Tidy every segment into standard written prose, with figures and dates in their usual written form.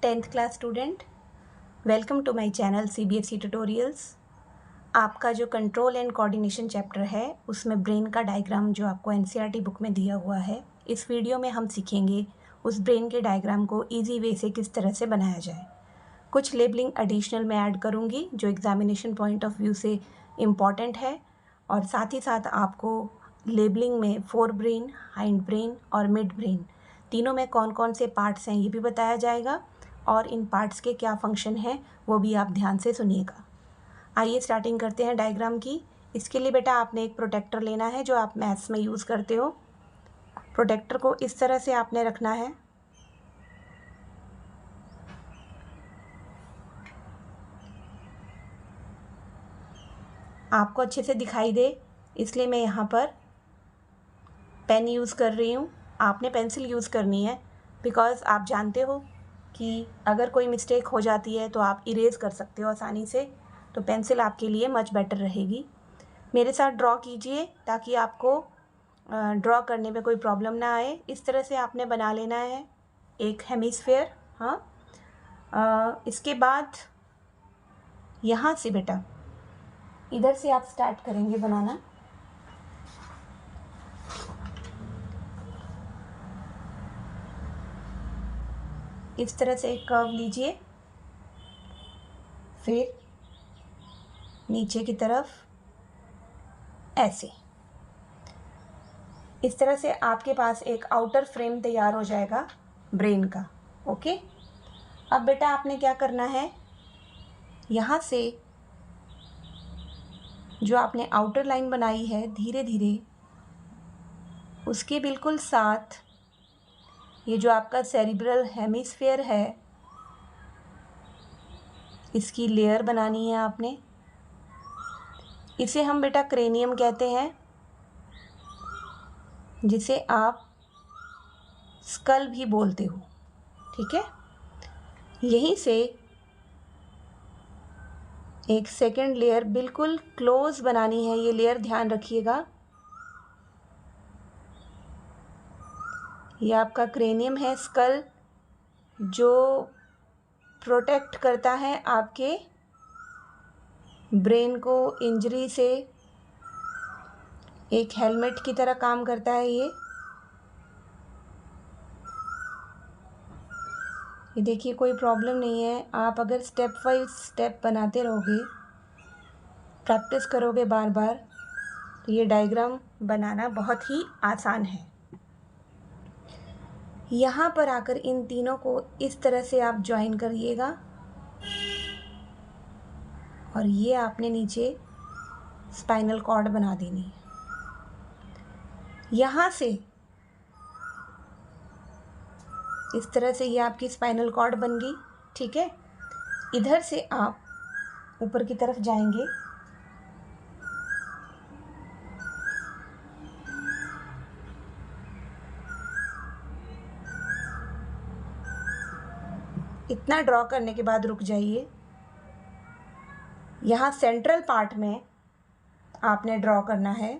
10th class student, welcome to my channel CBSE tutorials. आपका जो control and coordination chapter है उसमें brain का डायग्राम जो आपको NCERT बुक में दिया हुआ है, इस वीडियो में हम सीखेंगे उस ब्रेन के डायग्राम को इजी वे से किस तरह से बनाया जाए। कुछ लेबलिंग एडिशनल मैं ऐड करूँगी जो एग्जामिनेशन पॉइंट ऑफ व्यू से इम्पॉर्टेंट है, और साथ ही साथ आपको लेबलिंग में फोर ब्रेन, हाइंड ब्रेन और मिड ब्रेन तीनों में कौन कौन से पार्ट्स हैं ये भी बताया जाएगा, और इन पार्ट्स के क्या फंक्शन हैं वो भी आप ध्यान से सुनिएगा। आइए स्टार्टिंग करते हैं डायग्राम की। इसके लिए बेटा आपने एक प्रोटेक्टर लेना है जो आप मैथ्स में यूज़ करते हो। प्रोटेक्टर को इस तरह से आपने रखना है। आपको अच्छे से दिखाई दे इसलिए मैं यहाँ पर पेन यूज़ कर रही हूँ। आपने पेंसिल यूज़ करनी है बिकॉज़ आप जानते हो कि अगर कोई मिस्टेक हो जाती है तो आप इरेज कर सकते हो आसानी से, तो पेंसिल आपके लिए मच बेटर रहेगी। मेरे साथ ड्रॉ कीजिए ताकि आपको ड्रॉ करने में कोई प्रॉब्लम ना आए। इस तरह से आपने बना लेना है एक हेमिस्फेयर। हाँ, इसके बाद यहाँ से बेटा इधर से आप स्टार्ट करेंगे बनाना। इस तरह से एक कर्व लीजिए, फिर नीचे की तरफ ऐसे। इस तरह से आपके पास एक आउटर फ्रेम तैयार हो जाएगा ब्रेन का। ओके, अब बेटा आपने क्या करना है, यहाँ से जो आपने आउटर लाइन बनाई है धीरे धीरे उसके बिल्कुल साथ ये जो आपका सेरिब्रल हेमिस्फेयर है इसकी लेयर बनानी है आपने। इसे हम बेटा क्रेनियम कहते हैं, जिसे आप स्कल भी बोलते हो। ठीक है, यहीं से एक सेकंड लेयर बिल्कुल क्लोज बनानी है। ये लेयर ध्यान रखिएगा, ये आपका क्रेनियम है, स्कल जो प्रोटेक्ट करता है आपके ब्रेन को इंजरी से, एक हेलमेट की तरह काम करता है ये देखिए कोई प्रॉब्लम नहीं है। आप अगर स्टेप बाय स्टेप बनाते रहोगे, प्रैक्टिस करोगे बार बार, तो ये डायग्राम बनाना बहुत ही आसान है। यहाँ पर आकर इन तीनों को इस तरह से आप ज्वाइन करिएगा, और ये आपने नीचे स्पाइनल कॉर्ड बना देनी है। यहाँ से इस तरह से ये आपकी स्पाइनल कॉर्ड बन गई। ठीक है, इधर से आप ऊपर की तरफ जाएंगे, इतना ड्रॉ करने के बाद रुक जाइए। यहाँ सेंट्रल पार्ट में आपने ड्रॉ करना है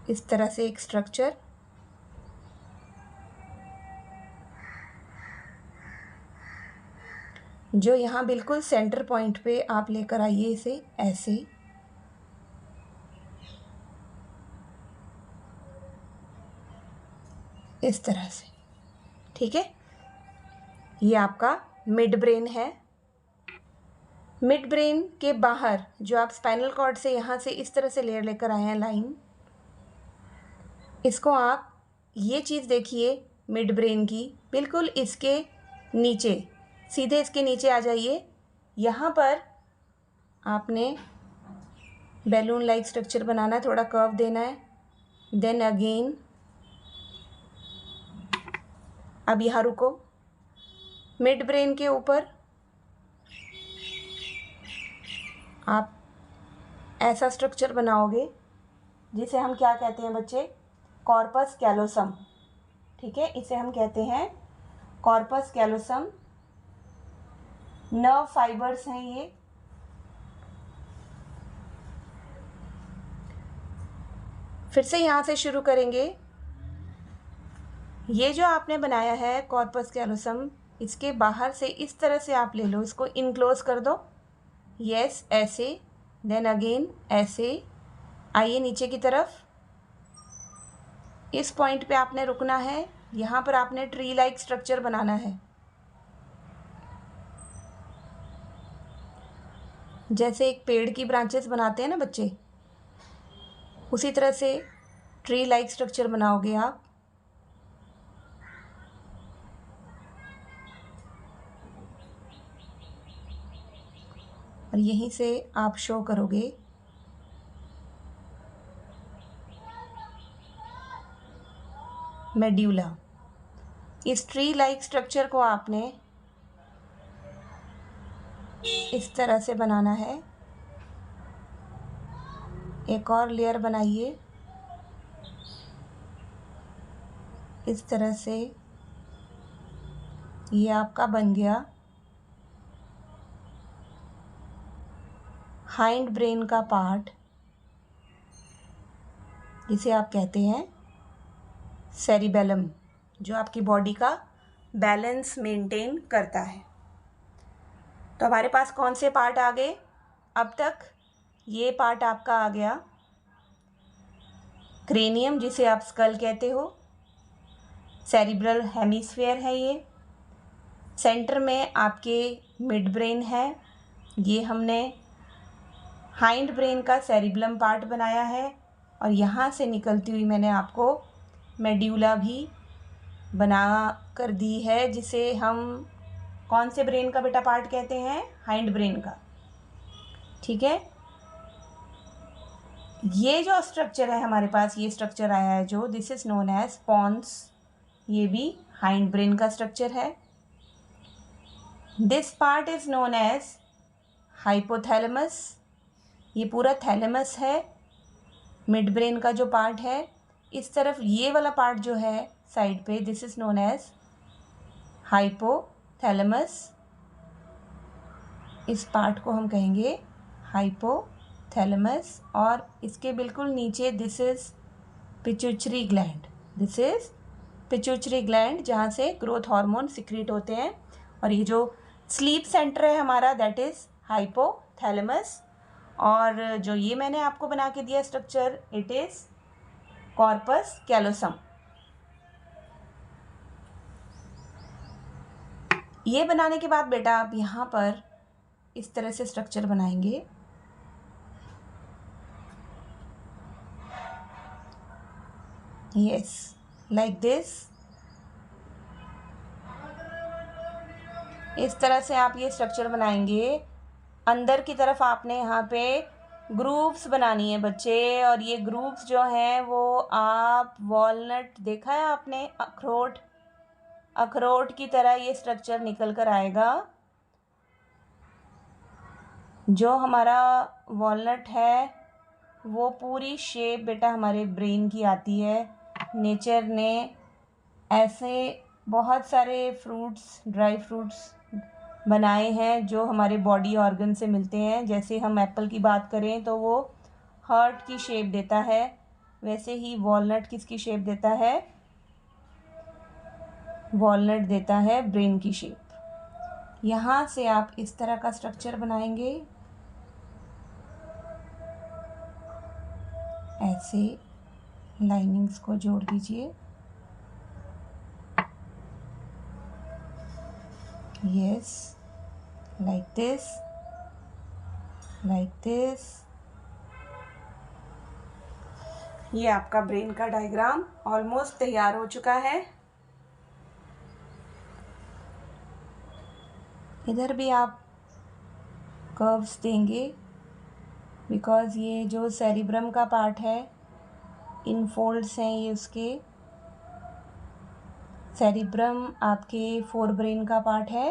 इस तरह से एक स्ट्रक्चर। जो यहाँ बिल्कुल सेंटर पॉइंट पे आप लेकर आइए इसे ऐसे। इस तरह से। ठीक है, ये आपका मिड ब्रेन है। मिड ब्रेन के बाहर जो आप स्पाइनल कॉर्ड से यहाँ से इस तरह से लेयर लेकर आए हैं लाइन, इसको आप ये चीज़ देखिए मिड ब्रेन की बिल्कुल इसके नीचे, सीधे इसके नीचे आ जाइए। यहाँ पर आपने बैलून लाइक स्ट्रक्चर बनाना है, थोड़ा कर्व देना है, देन अगेन। अब यहाँ रुको, मिड ब्रेन के ऊपर आप ऐसा स्ट्रक्चर बनाओगे जिसे हम क्या कहते हैं बच्चे, कॉर्पस कैलोसम। ठीक है, इसे हम कहते हैं कॉर्पस कैलोसम। नर्व फाइबर्स हैं ये। फिर से यहाँ से शुरू करेंगे। ये जो आपने बनाया है कॉर्पस कैलोसम, इसके बाहर से इस तरह से आप ले लो, इसको इनक्लोज कर दो। यस, ऐसे, देन अगेन ऐसे। आइए नीचे की तरफ। इस पॉइंट पे आपने रुकना है, यहाँ पर आपने ट्री लाइक स्ट्रक्चर बनाना है। जैसे एक पेड़ की ब्रांचेस बनाते हैं ना बच्चे, उसी तरह से ट्री लाइक स्ट्रक्चर बनाओगे आप। और यहीं से आप शो करोगे। मेड्यूला। इस ट्री लाइक स्ट्रक्चर को आपने इस तरह से बनाना है। एक और लेयर बनाइए इस तरह से। ये आपका बन गया हाइंड ब्रेन का पार्ट, जिसे आप कहते हैं सेरिबेलम, जो आपकी बॉडी का बैलेंस मेंटेन करता है। तो हमारे पास कौन से पार्ट आ गए अब तक? ये पार्ट आपका आ गया क्रेनियम, जिसे आप स्कल कहते हो। सेरिब्रल हेमिस्फीयर है ये। सेंटर में आपके मिड ब्रेन है। ये हमने हाइंड ब्रेन का सेरिबलम पार्ट बनाया है। और यहाँ से निकलती हुई मैंने आपको मेड्यूला भी बना कर दी है, जिसे हम कौन से ब्रेन का बेटा पार्ट कहते हैं? हाइंड ब्रेन का। ठीक है। ये जो स्ट्रक्चर है हमारे पास, ये स्ट्रक्चर आया है जो, this is known as pons. ये भी हाइंड ब्रेन का स्ट्रक्चर है। This part is known as hypothalamus. ये पूरा थैलेमस है, मिड ब्रेन का जो पार्ट है। इस तरफ ये वाला पार्ट जो है साइड पे, this is known as hypothalamus. इस पार्ट को हम कहेंगे हाइपोथैलेमस। और इसके बिल्कुल नीचे this is pituitary gland. This is pituitary gland, जहाँ से ग्रोथ हार्मोन सिक्रीट होते हैं। और ये जो स्लीप सेंटर है हमारा, दैट इज हाइपोथैलेमस। और जो ये मैंने आपको बना के दिया structure, it is corpus callosum. ये बनाने के बाद बेटा आप यहाँ पर इस तरह से स्ट्रक्चर बनाएंगे। Yes, like this. इस तरह से आप ये स्ट्रक्चर बनाएंगे। अंदर की तरफ आपने यहाँ पे ग्रूव्स बनानी है बच्चे। और ये ग्रूव्स जो हैं वो आप वॉलनट, देखा है आपने, अखरोट की तरह ये स्ट्रक्चर निकल कर आएगा। जो हमारा वॉलनट है वो पूरी शेप बेटा हमारे ब्रेन की आती है। नेचर ने ऐसे बहुत सारे फ्रूट्स, ड्राई फ्रूट्स बनाए हैं जो हमारे बॉडी ऑर्गन से मिलते हैं। जैसे हम एप्पल की बात करें तो वो हार्ट की शेप देता है, वैसे ही वॉलनट किसकी शेप देता है? वॉलनट देता है ब्रेन की शेप। यहाँ से आप इस तरह का स्ट्रक्चर बनाएंगे, ऐसे लाइनिंग्स को जोड़ दीजिए। Yes, like this, like this. ये आपका ब्रेन का डायग्राम ऑलमोस्ट तैयार हो चुका है। इधर भी आप कर्व्स देंगे, बिकॉज ये जो सेरिब्रम का पार्ट है, इन फोल्ड्स हैं ये उसके। सेरिब्रम आपके फोर ब्रेन का पार्ट है।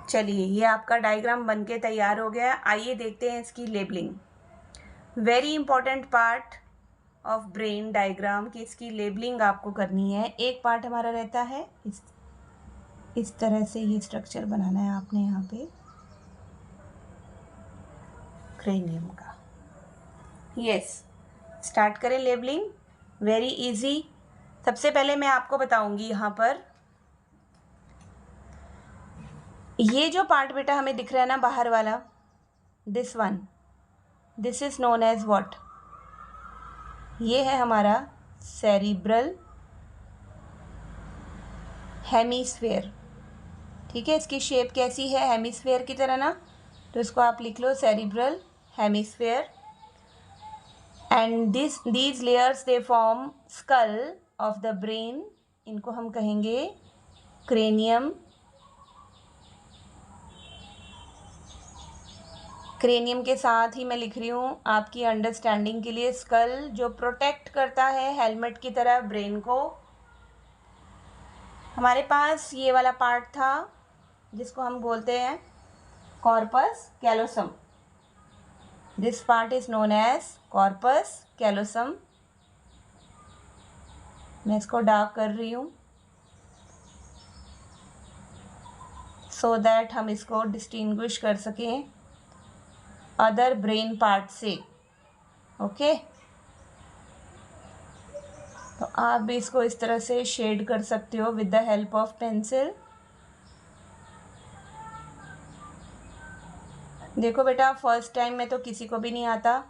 चलिए, ये आपका डायग्राम बनके तैयार हो गया। आइए देखते हैं इसकी labelling. Very important part of brain diagram की इसकी लेबलिंग आपको करनी है। एक पार्ट हमारा रहता है इस तरह से ये स्ट्रक्चर बनाना है आपने यहाँ पे क्रेनियम का। यस, स्टार्ट करें लेबलिंग। Very easy. सबसे पहले मैं आपको बताऊंगी यहाँ पर ये जो पार्ट बेटा हमें दिख रहा है ना बाहर वाला, this one, this is known as what? ये है हमारा सेरिब्रल हेमीस्फेयर। ठीक है, इसकी शेप कैसी है? हेमीस्फेयर की तरह ना, तो इसको आप लिख लो cerebral hemisphere. And these layers they form skull of the brain. इनको हम कहेंगे क्रेनियम। क्रेनियम के साथ ही मैं लिख रही हूँ आपकी अंडरस्टैंडिंग के लिए स्कल, जो प्रोटेक्ट करता है हेलमेट की तरह ब्रेन को। हमारे पास ये वाला पार्ट था जिसको हम बोलते हैं corpus callosum. This part is known as corpus callosum. मैं इसको डार्क कर रही हूँ सो दैट हम इसको डिस्टिंग्विश कर सकें अदर ब्रेन पार्ट से। ओके, तो आप भी इसको इस तरह से शेड कर सकते हो with the help of pencil. देखो बेटा, फर्स्ट टाइम में तो किसी को भी नहीं आता।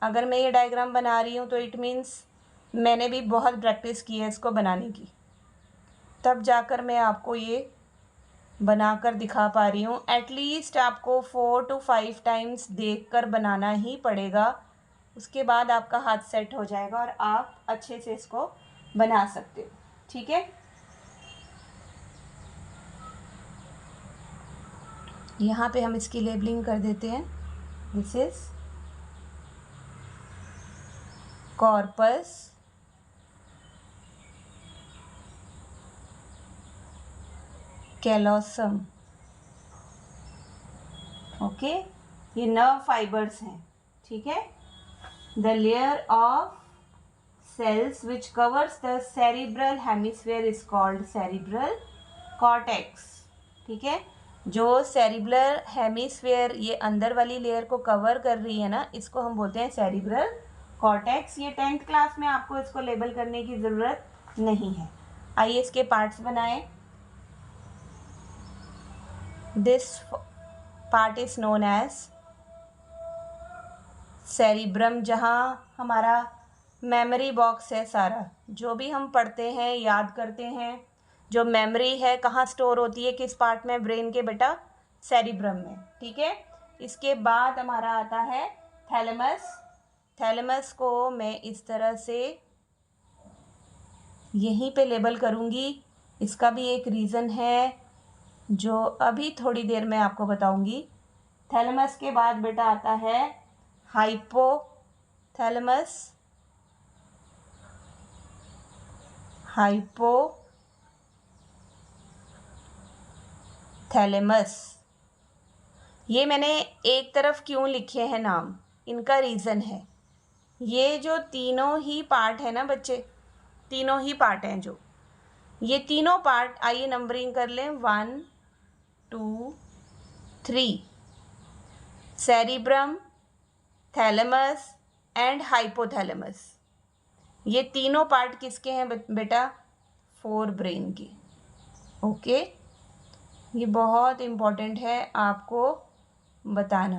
अगर मैं ये डायग्राम बना रही हूँ तो इट मीन्स मैंने भी बहुत प्रैक्टिस की है इसको बनाने की, तब जाकर मैं आपको ये बनाकर दिखा पा रही हूँ। एटलीस्ट आपको 4 to 5 टाइम्स देखकर बनाना ही पड़ेगा, उसके बाद आपका हाथ सेट हो जाएगा और आप अच्छे से इसको बना सकते हो। ठीक है, यहाँ पे हम इसकी लेबलिंग कर देते हैं। This is corpus callosum. Okay, ये नर्व फाइबर्स हैं। ठीक है, the layer of cells which covers the cerebral hemisphere is called cerebral cortex। ठीक है, जो cerebral hemisphere ये अंदर वाली लेयर को कवर कर रही है ना, इसको हम बोलते हैं cerebral cortex। ये 10th क्लास में आपको इसको लेबल करने की ज़रूरत नहीं है। आइए इसके पार्ट्स बनाएं। This part is known as cerebrum, जहाँ हमारा मेमोरी बॉक्स है। सारा जो भी हम पढ़ते हैं, याद करते हैं, जो मेमोरी है कहाँ स्टोर होती है, किस पार्ट में? ब्रेन के बेटा सेरिब्रम में। ठीक है, इसके बाद हमारा आता है थैलेमस। थैलेमस को मैं इस तरह से यहीं पे लेबल करूँगी। इसका भी एक रीज़न है जो अभी थोड़ी देर में आपको बताऊँगी। थैलेमस के बाद बेटा आता है हाइपोथैलेमस। हाइपोथैलेमस, ये मैंने एक तरफ क्यों लिखे हैं नाम, इनका रीज़न है। ये जो तीनों ही पार्ट है ना बच्चे, तीनों ही पार्ट हैं जो, ये तीनों पार्ट, आइए नंबरिंग कर लें 1 2 3। सेरिब्रम, थैलेमस एंड हाइपोथैलेमस, ये तीनों पार्ट किसके हैं बेटा? फोर ब्रेन के। ओके, ये बहुत इम्पोर्टेंट है आपको बताना।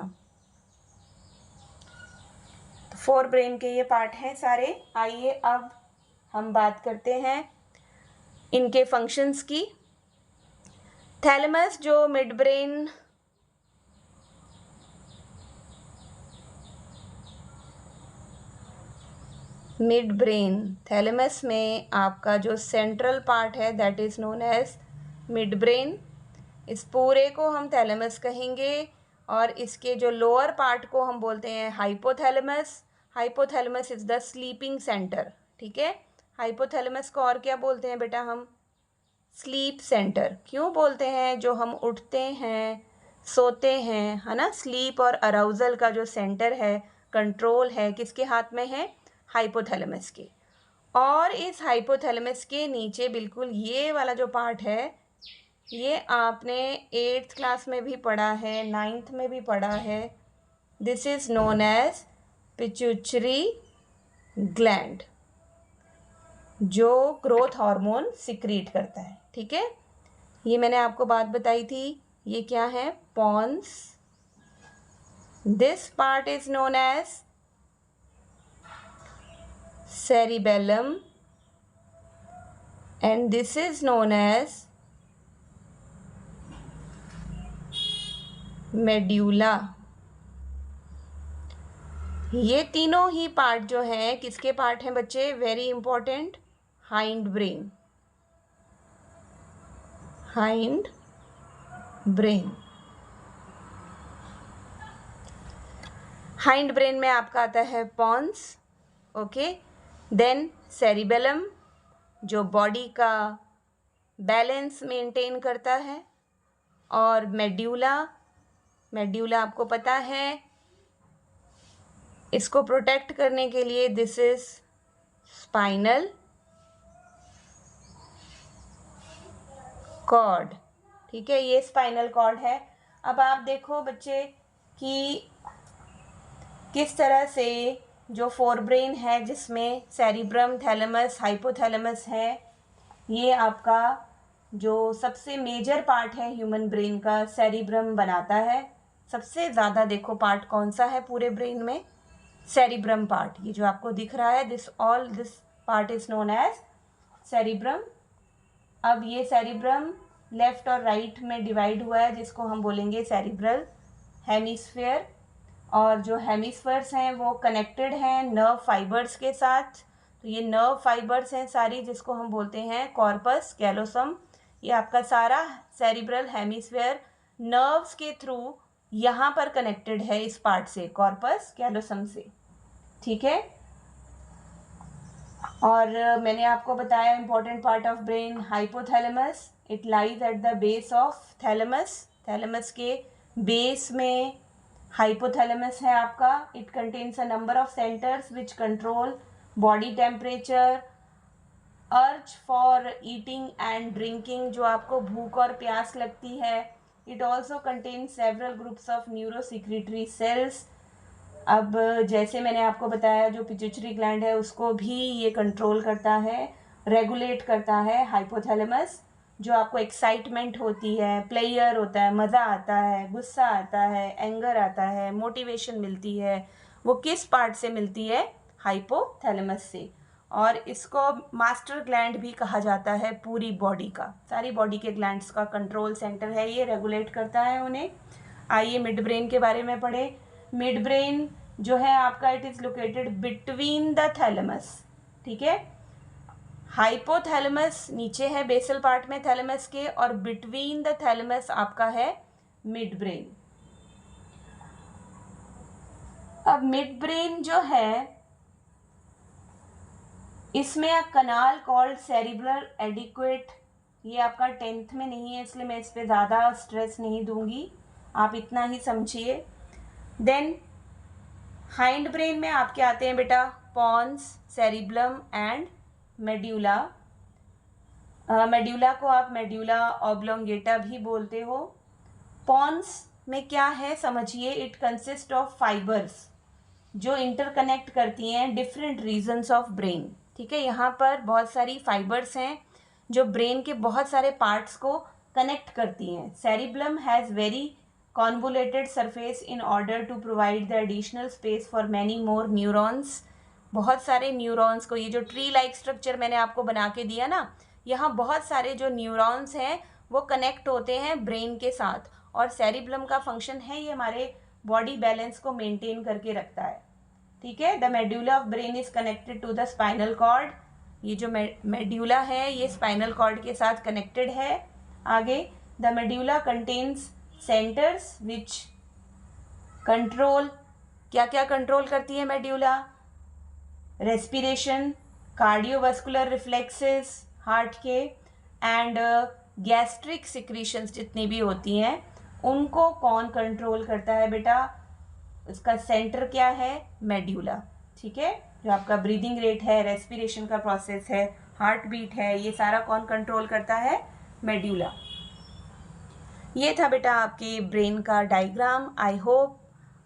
तो फोर ब्रेन के ये पार्ट हैं सारे। आइए अब हम बात करते हैं इनके फंक्शंस की। थैलेमस जो मिड ब्रेन थैलेमस में आपका जो सेंट्रल पार्ट है that is known as mid brain. इस पूरे को हम थैलेमस कहेंगे और इसके जो लोअर पार्ट को हम बोलते हैं hypothalamus. Hypothalamus is the sleeping centre. ठीक है, हाइपोथैलेमस को और क्या बोलते हैं बेटा हम? Sleep centre. क्यों बोलते हैं? जो हम उठते हैं, सोते हैं, है ना, स्लीप और अराउजल का जो सेंटर है, कंट्रोल है, किसके हाथ में है? हाइपोथैलेमस के। और इस हाइपोथैलेमस के नीचे बिल्कुल ये वाला जो पार्ट है, ये आपने 8th क्लास में भी पढ़ा है, 9th में भी पढ़ा है। This is known as pituitary gland जो ग्रोथ हार्मोन सिक्रीट करता है। ठीक है, ये मैंने आपको बात बताई थी। ये क्या है? Pons. This part is known as cerebellum and this is known as medulla। ये तीनों ही पार्ट जो हैं किसके पार्ट हैं बच्चे? Very important, hind brain. Hind brain, hind brain में आपका आता है पॉन्स। ओके, देन सेरिबेलम जो बॉडी का बैलेंस मेंटेन करता है, और मेड्यूला, मेड्यूला आपको पता है इसको प्रोटेक्ट करने के लिए दिस इज स्पाइनल कॉर्ड। ठीक है, ये स्पाइनल कॉर्ड है। अब आप देखो बच्चे कि किस तरह से जो फोरब्रेन है जिसमें सेरिब्रम, थैलेमस, हाइपोथैलेमस है, ये आपका जो सबसे मेजर पार्ट है ह्यूमन ब्रेन का सेरिब्रम बनाता है। सबसे ज़्यादा देखो पार्ट कौन सा है पूरे ब्रेन में? Cerebrum part. ये जो आपको दिख रहा है this part is known as cerebrum. अब ये सेरिब्रम लेफ्ट और राइट में डिवाइड हुआ है जिसको हम बोलेंगे सेरिब्रल हेमिस्फीयर, और जो हेमिस्फीयर्स हैं वो कनेक्टेड हैं नर्व फाइबर्स के साथ। तो ये नर्व फाइबर्स हैं सारी जिसको हम बोलते हैं कॉर्पस कैलोसम। ये आपका सारा सेरिब्रल हेमिस्फीयर नर्व्स के थ्रू यहाँ पर कनेक्टेड है इस पार्ट से, कॉर्पस कैलोसम से। ठीक है, और मैंने आपको बताया important part of brain hypothalamus, it lies at the base of thalamus. Thalamus के बेस में हाइपोथैलेमस है आपका। It contains a number of centres which control body temperature, urge for eating and drinking, जो आपको भूख और प्यास लगती है। It also contains several groups of neurosecretory cells. अब जैसे मैंने आपको बताया जो पिट्यूटरी ग्लैंड है उसको भी ये कंट्रोल करता है, रेगुलेट करता है हाइपोथैलेमस। जो आपको एक्साइटमेंट होती है, प्लेयर होता है, मज़ा आता है, गुस्सा आता है, एंगर आता है, मोटिवेशन मिलती है, वो किस पार्ट से मिलती है? हाइपोथैलेमस से। और इसको मास्टर ग्लैंड भी कहा जाता है पूरी बॉडी का, सारी बॉडी के ग्लैंड्स का कंट्रोल सेंटर है, ये रेगुलेट करता है उन्हें। आइए मिड ब्रेन के बारे में पढ़े। मिड ब्रेन जो है आपका it is located between the thalamus. ठीक है, हाइपोथैलेमस नीचे है बेसल पार्ट में थैलेमस के, और बिटवीन द थैलेमस आपका है मिड ब्रेन। अब मिड ब्रेन जो है इसमें अ कनाल कॉल्ड सेरिब्रल एडिक्वेट, ये आपका 10th में नहीं है इसलिए मैं इस पर ज़्यादा स्ट्रेस नहीं दूंगी, आप इतना ही समझिए। देन हाइंड ब्रेन में आपके आते हैं बेटा pons, cerebellum and medulla. Medulla को आप मेड्यूला ऑब्लोंगेटा भी बोलते हो। पॉन्स में क्या है समझिए, इट कंसिस्ट ऑफ फाइबर्स जो इंटरकनेक्ट करती हैं डिफरेंट रीजन्स ऑफ ब्रेन। ठीक है, यहाँ पर बहुत सारी फाइबर्स हैं जो ब्रेन के बहुत सारे पार्ट्स को कनेक्ट करती हैं। Cerebellum has very convoluted surface in order to provide the additional space for many more neurons। बहुत सारे न्यूरॉन्स को, ये जो ट्री लाइक स्ट्रक्चर मैंने आपको बना के दिया ना, यहाँ बहुत सारे जो न्यूरॉन्स हैं वो कनेक्ट होते हैं ब्रेन के साथ, और सेरिब्लम का फंक्शन है ये हमारे बॉडी बैलेंस को मेंटेन करके रखता है। ठीक है, the medulla of brain is connected to the spinal cord. ये जो मेड्यूला है ये स्पाइनल कॉर्ड के साथ कनेक्टेड है। आगे, the medulla contains centres which control, क्या क्या कंट्रोल करती है medulla? Respiration, cardiovascular reflexes heart के, एंड गैस्ट्रिक सिक्रीशंस जितनी भी होती हैं उनको कौन कंट्रोल करता है बेटा? उसका सेंटर क्या है? मेड्यूला। ठीक है, जो आपका ब्रीदिंग रेट है, रेस्पिरेशन का प्रोसेस है, हार्ट बीट है, ये सारा कौन कंट्रोल करता है? मेड्यूला। ये था बेटा आपके ब्रेन का डायग्राम। आई होप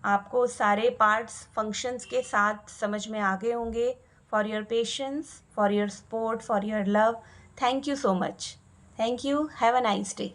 आपको सारे पार्ट्स फंक्शंस के साथ समझ में आ गए होंगे। For your patience, for your support, for your love, thank you so much. Thank you. Have a nice day.